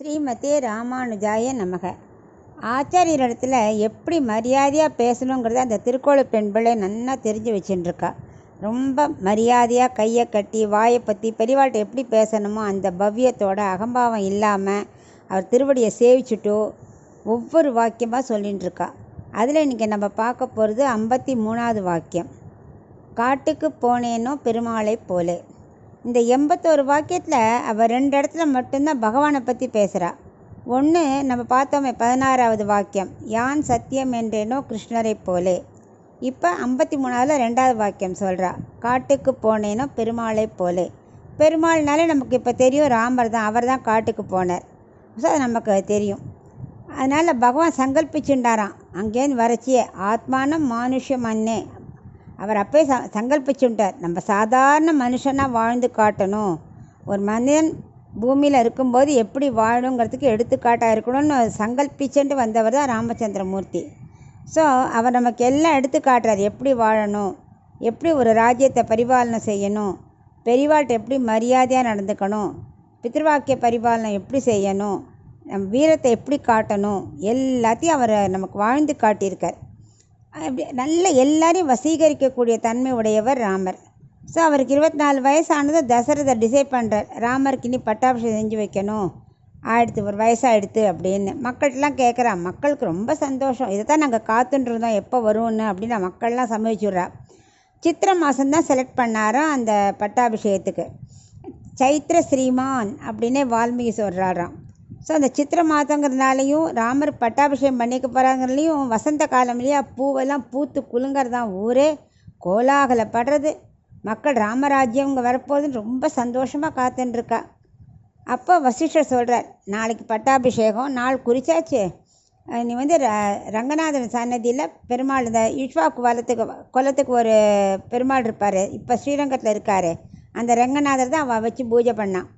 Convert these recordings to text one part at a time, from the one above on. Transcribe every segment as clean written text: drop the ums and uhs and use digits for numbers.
ஸ்ரீமதே ராமானுஜாய நமக. ஆச்சாரியரிடத்தில் எப்படி மரியாதையாக பேசணுங்கிறத அந்த திருக்கோள பெண்பிள்ளை நல்லா தெரிஞ்சு வச்சுட்டுருக்கா. ரொம்ப மரியாதையாக கையை கட்டி வாயை பற்றி பெரியவாள்கிட்ட எப்படி பேசணுமோ அந்த பவ்யத்தோட அகம்பாவம் இல்லாமல் அவர் திருவடியை சேவிச்சுட்டோ ஒவ்வொரு வாக்கியமாக சொல்லிகிட்டு இருக்கா. அதில் இன்றைக்கி நம்ம பார்க்க போகிறது 53வது வாக்கியம். காட்டுக்கு போனேனோ பெருமாளை போலே. இந்த 81 வாக்கியத்தில் அவள் 2 இடத்துல மட்டும்தான் பகவானை பற்றி பேசுகிறா. ஒன்று நம்ம பார்த்தோமே 16வது வாக்கியம், யான் சத்தியம் என்றேனோ கிருஷ்ணரை போலே. இப்போ 53வது 2வது வாக்கியம் சொல்கிறா, காட்டுக்கு போனேனோ பெருமாளை போலே. பெருமாள்னாலே நமக்கு இப்போ தெரியும் ராமர் தான், அவர் தான் காட்டுக்கு போனார். ஸோ அது நமக்கு தெரியும். அதனால் பகவான் சங்கல்பிச்சுட்டாராம் அங்கேருந்து வரைச்சியே, ஆத்மானம் மானுஷ்யம் அன்னே. அவர் அப்போயே சங்கல்பிச்சுட்டார், நம்ம சாதாரண மனுஷனாக வாழ்ந்து காட்டணும், ஒரு மனிதன் பூமியில் இருக்கும்போது எப்படி வாழணுங்கிறதுக்கு எடுத்துக்காட்டாக இருக்கணும்னு சங்கல்பிச்சுட்டு வந்தவர் தான் ராமச்சந்திரமூர்த்தி. ஸோ அவர் நமக்கு எல்லாம் எடுத்து காட்டுறார், எப்படி வாழணும், எப்படி ஒரு ராஜ்யத்தை பரிபாலனை செய்யணும், பெரியவாள்கிட்ட எப்படி மரியாதையாக நடந்துக்கணும், பித்ருவாக்கிய பரிபாலனை எப்படி செய்யணும், நம் வீரத்தை எப்படி காட்டணும், எல்லாத்தையும் அவர் நமக்கு வாழ்ந்து காட்டியிருக்கார். அப்படி நல்ல எல்லாரையும் வசீகரிக்கக்கூடிய தன்மை உடையவர் ராமர். ஸோ அவருக்கு 24 வயசானது தசரதை டிசைட் பண்ணுறார், ராமருக்கு இனி பட்டாபிஷேகம் செஞ்சு வைக்கணும், ஆயிடுத்து ஒரு வயசாகிடுத்து அப்படின்னு. மக்கள்கிட்டலாம் கேட்குறா, மக்களுக்கு ரொம்ப சந்தோஷம், இதை தான் நாங்கள் காத்துட்டு இருந்தோம் எப்போ வரும்னு அப்படின்னு மக்கள்லாம் சம்மதிச்சுட்றா. சித்திரை மாதம்தான் செலக்ட் பண்ணாராம் அந்த பட்டாபிஷேகத்துக்கு. சைத்திர ஸ்ரீமான் அப்படின்னே வால்மீகி சொல்கிறாராம். ஸோ அந்த சித்திரை மாதங்கிறதுனாலையும் ராமர் பட்டாபிஷேகம் பண்ணிக்க போகிறாங்கிறதுலையும் வசந்த காலம்லையா பூவெல்லாம் பூத்து குலுங்கிறதான், ஊரே கோலாகலப்படுறது, மக்கள் ராமராஜ்யம் இங்கே வரப்போகுதுன்னு ரொம்ப சந்தோஷமாக காத்துட்டுருக்கா. அப்போ வசிஷ்டர் சொல்கிறார், நாளைக்கு பட்டாபிஷேகம், நாள் குறிச்சாச்சு, நீ ரங்கநாதன் சன்னதியில் பெருமாள், இந்த இஷ்வாக்கு குலத்துக்கு ஒரு பெருமாள் இருப்பார், இப்போ ஸ்ரீரங்கத்தில் இருக்கார், அந்த ரங்கநாதர் தான் அவள் வச்சு பூஜை பண்ணான்,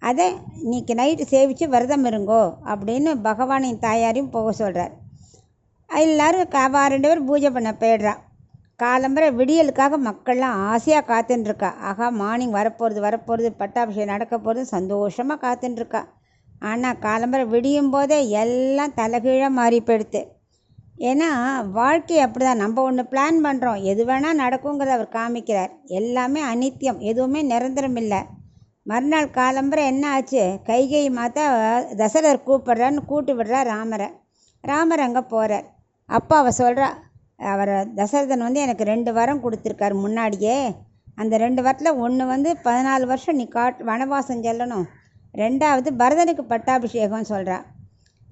அதை இன்றைக்கி நைட்டு சேவித்து விரதம் இருங்கோ அப்படின்னு பகவானின் தாயாரையும் போக சொல்கிறார். எல்லோரும் 2 பேர் பூஜை பண்ண போயிடுறா. காலம்பரை விடியலுக்காக மக்கள்லாம் ஆசையாக காத்துட்டுருக்கா. ஆகா, மார்னிங் வரப்போகிறது பட்டாபிஷேகம் நடக்க போகிறது சந்தோஷமாக காத்துட்டுருக்கா. ஆனால் காலம்பரை விடியும் போதே எல்லாம் தலைகீழாக மாறி போயிடுது. ஏன்னா வாழ்க்கை அப்படி தான், நம்ம ஒன்று பிளான் பண்ணுறோம், எது வேணால் நடக்குங்கிறத அவர் காமிக்கிறார். எல்லாமே அனித்தியம், எதுவுமே நிரந்தரம் இல்லை. மறுநாள் காலம்பரை என்ன ஆச்சு, கைகை மாதா தசரதர் கூப்பிட்றான்னு கூட்டு விடுறா ராமரை. ராமர் அங்கே போகிறார். அப்போ அவள் சொல்கிறா, அவர் தசரதன் எனக்கு 2 வரம் கொடுத்துருக்காரு முன்னாடியே, அந்த 2 வரத்தில் ஒன்று 14 வருஷம் நீ வனவாசம் செல்லணும், 2வது பரதனுக்கு பட்டாபிஷேகம்னு சொல்கிறா.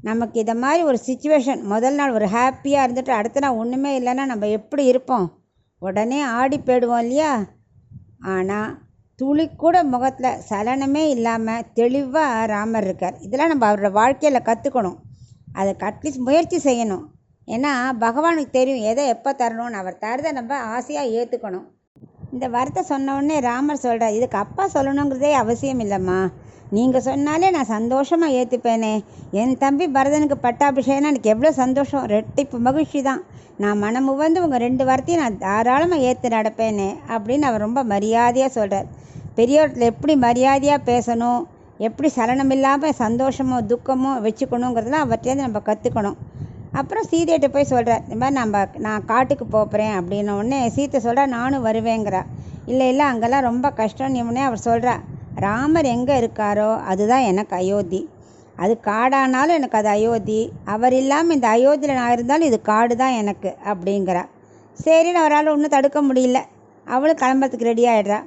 நமக்கு இதை மாதிரி ஒரு சுச்சுவேஷன், முதல் நாள் ஒரு ஹாப்பியாக இருந்துட்டு அடுத்த நாள் ஒன்றுமே இல்லைன்னா நம்ம எப்படி இருப்போம், உடனே ஆடி போயிடுவோம் இல்லையா. ஆனால் துளி கூட முகத்தில் சலனமே இல்லாமல் தெளிவாக ராமர் இருக்கார். இதெல்லாம் நம்ம அவரோட வாழ்க்கையில் கற்றுக்கணும், அதுக்கு அட்லீஸ்ட் முயற்சி செய்யணும். ஏன்னா பகவானுக்கு தெரியும் எதை எப்போ தரணும்னு, அவர் தரதை நம்ம ஆசையாக ஏற்றுக்கணும். இந்த வார்த்தை சொன்னோடனே ராமர் சொல்கிறார், இதுக்கு அப்பா சொல்லணுங்கிறதே அவசியம் இல்லைம்மா, நீங்கள் சொன்னாலே நான் சந்தோஷமாக ஏற்றுப்பேனே. என் தம்பி பரதனுக்கு பட்டாபிஷேகம்னா எனக்கு எவ்வளோ சந்தோஷம், ரெட்டிப்பு மகிழ்ச்சி தான், நான் மனமு உங்கள் 2 வார்த்தையும் நான் தாராளமாக ஏற்று நடப்பேனே அப்படின்னு அவர் ரொம்ப மரியாதையாக சொல்கிறார். பெரியவர்களில் எப்படி மரியாதையாக பேசணும், எப்படி சலனம் இல்லாமல் சந்தோஷமோ துக்கமோ வச்சுக்கணுங்கிறதுலாம் அவர்கிட்டேருந்து நம்ம கற்றுக்கணும். அப்புறம் சீதையிட்ட போய் சொல்கிறார், இந்த மாதிரி நான் காட்டுக்கு போகிறேன் அப்படின்ன உடனே சீத்தை சொல்கிறா, நானும் வருவேங்கிறா. இல்லை அங்கெல்லாம் ரொம்ப கஷ்டம்னு அவர் சொல்கிறா, ராமர் எங்கே இருக்காரோ அதுதான் எனக்கு அயோத்தி, அது காடானாலும் எனக்கு அது அயோத்தி, அவர் இல்லாமல் இந்த அயோத்தியில் நான் இருந்தாலும் இது காடு தான் எனக்கு அப்படிங்கிறா. சரின்னு அவரால் ஒன்றும் தடுக்க முடியல, அவளும் கிளம்புறதுக்கு ரெடி ஆகிடுறா.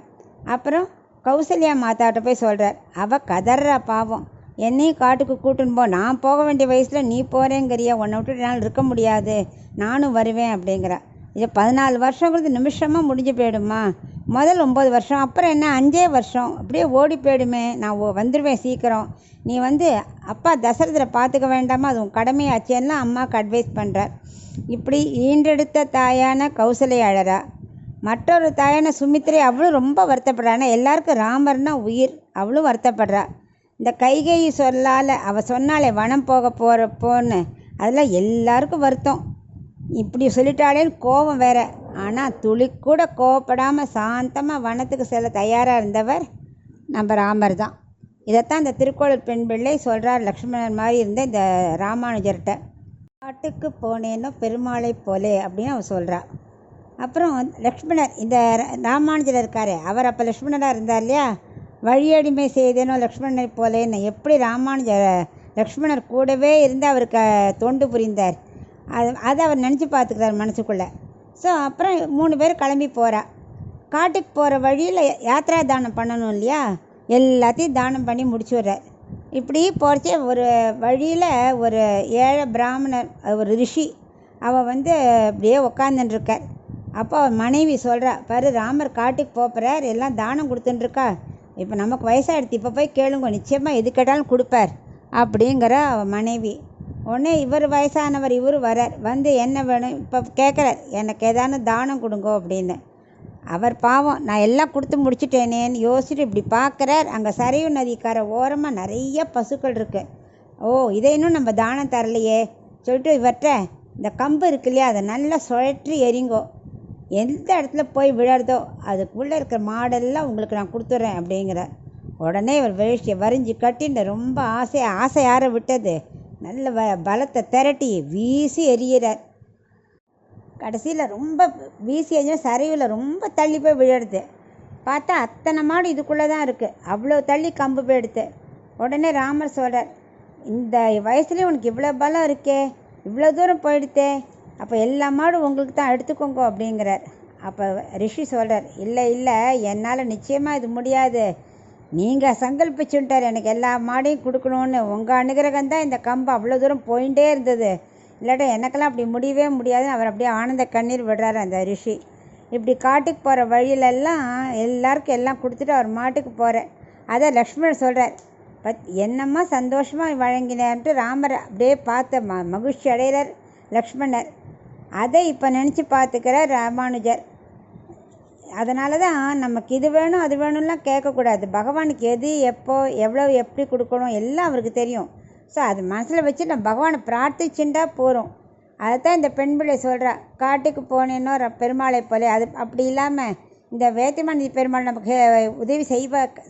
அப்புறம் கௌசல்யா மாதாட்ட போய் சொல்கிறார், அவள் கதறா பாவம், என்னையும் காட்டுக்கு கூட்டுன்னு போ, நான் போக வேண்டிய வயசில் நீ போகிறேங்கிறியா, உன்னை விட்டு என்னால் இருக்க முடியாது, நானும் வருவேன் அப்படிங்கிறா. இது 14 வருஷங்கிறது நிமிஷமாக முடிஞ்சு போயிடுமா, முதல் 9 வருஷம், அப்புறம் என்ன 5 வருஷம் அப்படியே ஓடி போயிடுமே, நான் வந்துடுவேன் சீக்கிரம், நீ அப்பா தசரதரை பார்த்துக்க வேண்டாமா, அது உன் கடமையாச்சேன்னா அம்மாவுக்கு அட்வைஸ் பண்ணுறார். இப்படி ஈன்றெடுத்த தாயான கௌசல்யா அழறா. மற்றொரு தாயான சுமித்திரை அவளும் ரொம்ப வருத்தப்படுறான்னா, எல்லாருக்கும் ராமர்னா உயிர், அவளும் வருத்தப்படுறா. இந்த கைகை சொல்லால் அவள் சொன்னாலே வனம் போக போகிறப்போன்னு, அதில் எல்லாருக்கும் வருத்தம், இப்படி சொல்லிட்டாலேன்னு கோபம் வேற. ஆனால் துளி கூட கோவப்படாமல் சாந்தமாக வனத்துக்கு செல்ல தயாராக இருந்தவர் நம்ம ராமர் தான். இதைத்தான் இந்த திருக்கோளூர் பெண் பிள்ளை சொல்கிறார் லக்ஷ்மணர் மாதிரி இருந்த இந்த ராமானுஜர்கிட்ட. காட்டுக்கு போனேனோ பெருமாளை போலே அப்படின்னு அவர் சொல்கிறா. அப்புறம் லக்ஷ்மணர் இந்த ராமானுஜர் இருக்கார், அவர் அப்போ லக்ஷ்மணராக இருந்தார் இல்லையா, வழியடிமை செய்தேனோ லக்ஷ்மணனை போலேன்னு எப்படி ராமானுஜர் லக்ஷ்மணர் கூடவே இருந்து அவருக்கு தொண்டு புரிந்தார், அதை அவர் நினச்சி பார்த்துக்கிறார் மனசுக்குள்ளே. ஸோ அப்புறம் 3 பேர் கிளம்பி போகிறா. காட்டுக்கு போகிற வழியில் யாத்ரா தானம் பண்ணணும் இல்லையா, எல்லாத்தையும் தானம் பண்ணி முடிச்சு விட்றார். இப்படி போகிறச்சே ஒரு வழியில் ஒரு ஏழை பிராமணர், ஒரு ரிஷி, அவள் அப்படியே உக்காந்துட்டுருக்கார். அப்போ அவன் மனைவி சொல்கிறா, பாரு ராமர் காட்டுக்கு போகிறார், எல்லாம் தானம் கொடுத்துட்டுருக்கா, இப்போ நமக்கு வயசாகிடுது, இப்போ போய் கேளுங்க, நிச்சயமாக எது கேட்டாலும் கொடுப்பார் அப்படிங்கிற அவன் மனைவி. உடனே இவர் வயசானவர் இவர் வரார், என்ன வேணும் இப்போ கேட்குறார், எனக்கு ஏதானு தானம் கொடுங்கோ அப்படின்னு. அவர் பாவம், நான் எல்லாம் கொடுத்து முடிச்சுட்டேனேன்னு யோசிச்சுட்டு இப்படி பார்க்குறார். அங்கே சரையு நதிக்கார ஓரமாக நிறைய பசுக்கள் இருக்குது. ஓ, இதை இன்னும் நம்ம தானம் தரலையே சொல்லிட்டு இவர்கிட்ட இந்த கம்பு இருக்கு இல்லையா, அதை நல்லா சுழற்றி எரிங்கோ, எந்த இடத்துல போய் விழறதோ அதுக்குள்ளே இருக்கிற மாடெல்லாம் உங்களுக்கு நான் கொடுத்துட்றேன் அப்படிங்கிறார். உடனே இவர் வேஷ்டியை வரிஞ்சு கட்டின்னு ரொம்ப ஆசை யாரை விட்டது, நல்ல பலத்தை திரட்டி வீசி எறிகிறார். கடைசியில் ரொம்ப வீசி எறிஞ்சா சரையில் ரொம்ப தள்ளி போய் விழுறது. பார்த்தா அத்தனை மாடு இதுக்குள்ளே தான் இருக்குது, அவ்வளோ தள்ளி கம்பு போய் எடுத்து. உடனே ராமர் சொல்கிறார், இந்த வயசுலேயும் உனக்கு இவ்வளோ பலம் இருக்கே, இவ்வளோ தூரம் போயிடுத்தே, அப்போ எல்லா மாடும் உங்களுக்கு தான், எடுத்துக்கோங்க அப்படிங்கிறார். அப்போ ரிஷி சொல்கிறார், இல்லை என்னால் நிச்சயமாக இது முடியாது, நீங்கள் சங்கல்பிச்சுட்டார் எனக்கு எல்லா மாடையும் கொடுக்கணுன்னு, உங்கள் அனுகிரகம் தான் இந்த கம்பு அவ்வளோ தூரம் போயிட்டே இருந்தது, இல்லாட்டா எனக்கெல்லாம் அப்படி முடியவே முடியாதுன்னு அவர் அப்படியே ஆனந்த கண்ணீர் விடுறாரு அந்த ரிஷி. இப்படி காட்டுக்கு போகிற வழியிலெல்லாம் எல்லாருக்கும் எல்லாம் கொடுத்துட்டு அவர் மாட்டுக்கு போகிறார். அதை லக்ஷ்மணர் சொல்கிறார், என்னம்மா சந்தோஷமாக வழங்கினேன்ட்டு ராமரை அப்படியே பார்த்த மகிழ்ச்சி அடைகிறார் லக்ஷ்மணர். அதை இப்போ நினச்சி பார்த்துக்கிறார் ராமானுஜர். அதனால தான் நமக்கு இது வேணும் அது வேணும்லாம் கேட்கக்கூடாது. பகவானுக்கு எது எப்போ எவ்வளோ எப்படி கொடுக்கணும் எல்லாம் அவருக்கு தெரியும். ஸோ அது மனசில் வச்சு நம்ம பகவானை பிரார்த்திச்சுட்டா போகிறோம். அதைத்தான் இந்த பெண் பிள்ளை சொல்கிறா, காட்டுக்கு போனேன்னோ பெருமாளை போல. அது அப்படி இல்லாமல் இந்த வேத்தியமானி பெருமாள் நமக்கு உதவி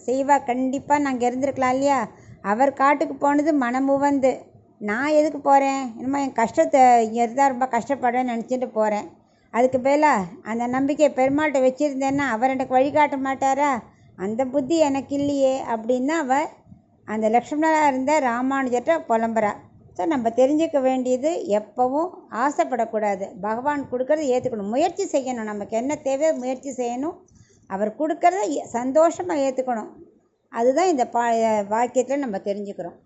செய்வா கண்டிப்பாக நாங்கள் இருந்திருக்கலாம் இல்லையா. அவர் காட்டுக்கு போனது மனமுவந்து, நான் எதுக்கு போகிறேன், என்னமோ என் கஷ்டத்தை இங்கே இருந்தால் ரொம்ப கஷ்டப்படுறேன்னு நினச்சிட்டு போகிறேன். அதுக்கு மேலாக அந்த நம்பிக்கை பெருமாள்கிட்ட வச்சுருந்தேன்னா அவர் எனக்கு வழிகாட்ட மாட்டாரா, அந்த புத்தி எனக்கு இல்லையே அப்படின்னு அவள் அந்த லக்ஷ்மணராக இருந்த ராமானுஜர்கிட்ட புலம்புறா. ஸோ நம்ம தெரிஞ்சுக்க வேண்டியது, எப்போவும் ஆசைப்படக்கூடாது, பகவான் கொடுக்கறத ஏற்றுக்கணும், முயற்சி செய்யணும், நமக்கு என்ன தேவையோ முயற்சி செய்யணும், அவர் கொடுக்கறத சந்தோஷமாக ஏற்றுக்கணும். அதுதான் இந்த வாக்கியத்தில் நம்ம தெரிஞ்சுக்கிறோம்.